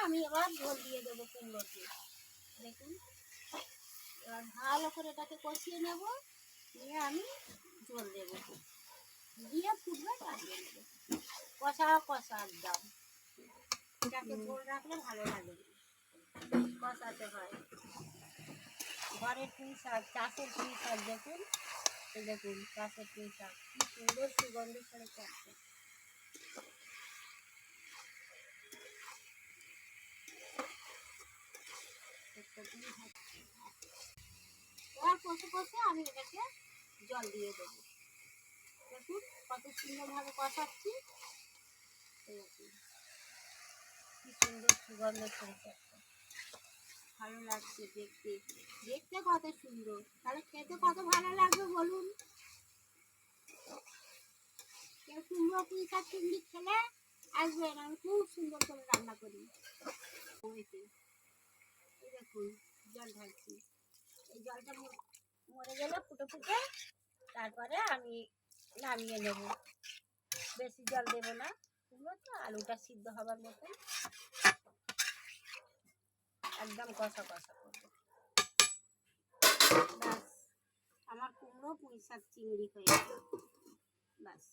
আমি এবার ঝোল দিয়ে দেবো কুমড়োতে। দেখুন এবার ভালো করে এটাকে কষিয়ে নেব, নিয়ে আমি ঝোল দেবো, দিয়ে ফুটবে কাটিয়ে নেবো। কষা কষা একদম, এটাকে ঝোল রাখলে ভালো লাগে, কষাতে হয়। ঘরের পুঁই শাক, চাষের পুঁই শাক, দেখুন এই দেখুন চাষের পুঁই শাক কি সুন্দর সুগন্ধ করে চাচ্ছে। এবার কষে কষে আমি এটাকে জল দিয়ে দেবো। দেখুন কত সুন্দরভাবে কষাচ্ছি, কি সুন্দর সুগন্ধ ছড়িয়ে, ভালো লাগছে দেখতে, দেখতে কত সুন্দর, তাহলে খেতে কত ভালো লাগবে বলুন। কেউ কুমড়ো পুঁই শাক চিংড়ি খেলে আসবেন, আমি খুব সুন্দর করে রান্না করি। এই দেখুন জল ঢালছি, এই জলটা মরে গেলে ফুটে ফুটে তারপরে আমি নামিয়ে নেব। বেশি জল দেবো না, কুমড়ো তো আলুটা সিদ্ধ হবার মতো একদম কষা কষা করবো। ব্যাস আমার কুমড়ো পুঁই শাক চিংড়ি হয়ে গেল, ব্যাস।